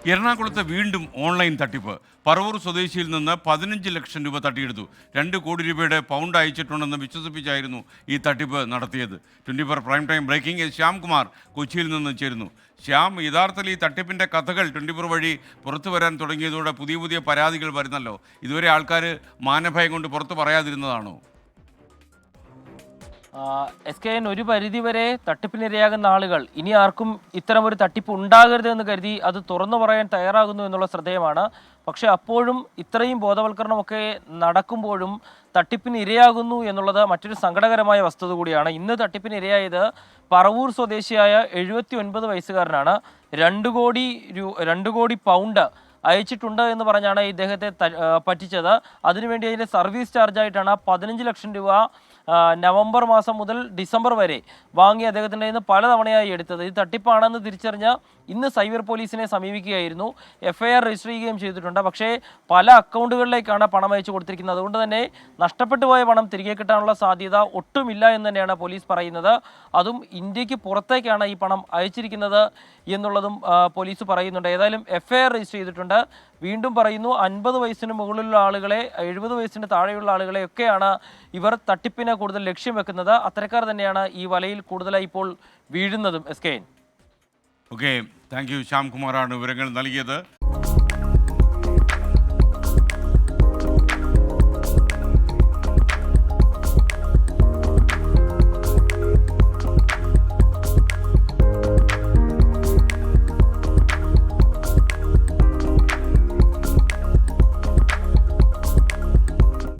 എറണാകുളത്ത് വീണ്ടും ഓൺലൈൻ തട്ടിപ്പ്. പറവൂർ സ്വദേശിയിൽ നിന്ന് 15 ലക്ഷം രൂപ തട്ടിയെടുത്തു. 2 കോടി രൂപയുടെ പൗണ്ട് അയച്ചിട്ടുണ്ടെന്ന് വിശ്വസിപ്പിച്ചായിരുന്നു ഈ തട്ടിപ്പ് നടത്തിയത്. 24 പ്രൈം ടൈം ബ്രേക്കിംഗ് ശ്യാംകുമാർ കൊച്ചിയിൽ നിന്ന് ചേരുന്നു. ശ്യാം, യഥാർത്ഥത്തിൽ ഈ തട്ടിപ്പിൻ്റെ കഥകൾ 24 വഴി പുറത്തു വരാൻ തുടങ്ങിയതോടെ പുതിയ പുതിയ പരാതികൾ വരുന്നല്ലോ. ഇതുവരെ ആൾക്കാർ മാനഭയം കൊണ്ട് പുറത്ത് പറയാതിരുന്നതാണോ? SKN ഒരു പരിധിവരെ തട്ടിപ്പിനിരയാകുന്ന ആളുകൾ ഇനി ആർക്കും ഇത്തരം ഒരു തട്ടിപ്പ് ഉണ്ടാകരുത് എന്ന് കരുതി അത് തുറന്നു പറയാൻ തയ്യാറാകുന്നു എന്നുള്ള ശ്രദ്ധേയമാണ്. പക്ഷേ അപ്പോഴും ഇത്രയും ബോധവൽക്കരണമൊക്കെ നടക്കുമ്പോഴും തട്ടിപ്പിന് ഇരയാകുന്നു എന്നുള്ളത് മറ്റൊരു സങ്കടകരമായ വസ്തുത കൂടിയാണ്. ഇന്ന് തട്ടിപ്പിന് ഇരയായത് പറവൂർ സ്വദേശിയായ 79 വയസ്സുകാരനാണ്. 2 കോടി പൗണ്ട് അയച്ചിട്ടുണ്ട് എന്ന് പറഞ്ഞാണ് ഇദ്ദേഹത്തെ പറ്റിച്ചത്. അതിനുവേണ്ടി അതിൻ്റെ സർവീസ് ചാർജായിട്ടാണ് 15 ലക്ഷം രൂപ നവംബർ മാസം മുതൽ ഡിസംബർ വരെ വാങ്ങി അദ്ദേഹത്തിൻ്റെ നിന്ന് പലതവണയായി എടുത്തത്. ഇത് തട്ടിപ്പാണെന്ന് തിരിച്ചറിഞ്ഞ് ഇന്ന് സൈബർ പോലീസിനെ സമീപിക്കുകയായിരുന്നു. FIR രജിസ്റ്റർ ചെയ്യുകയും ചെയ്തിട്ടുണ്ട്. പക്ഷേ പല അക്കൗണ്ടുകളിലേക്കാണ് പണം അയച്ചു കൊടുത്തിരിക്കുന്നത്. അതുകൊണ്ട് തന്നെ നഷ്ടപ്പെട്ടു പോയ പണം തിരികെ കിട്ടാനുള്ള സാധ്യത ഒട്ടുമില്ല എന്ന് തന്നെയാണ് പോലീസ് പറയുന്നത്. അതും ഇന്ത്യക്ക് പുറത്തേക്കാണ് ഈ പണം അയച്ചിരിക്കുന്നത് എന്നുള്ളതും പോലീസ് പറയുന്നുണ്ട്. ഏതായാലും FIR രജിസ്റ്റർ ചെയ്തിട്ടുണ്ട്. വീണ്ടും പറയുന്നു, 50 വയസ്സിന് മുകളിലുള്ള ആളുകളെ, 70 വയസ്സിന് താഴെയുള്ള ആളുകളെയൊക്കെയാണ് ഇവർ തട്ടിപ്പിന് കൂടുതൽ ലക്ഷ്യം വെക്കുന്നത്. അത്തരക്കാർ തന്നെയാണ് ഈ വലയിൽ കൂടുതലായി ഇപ്പോൾ വീഴുന്നതും. SKN. Okay, thank you. ശ്യാംകുമാറാണ് വിവരങ്ങൾ നൽകിയത്.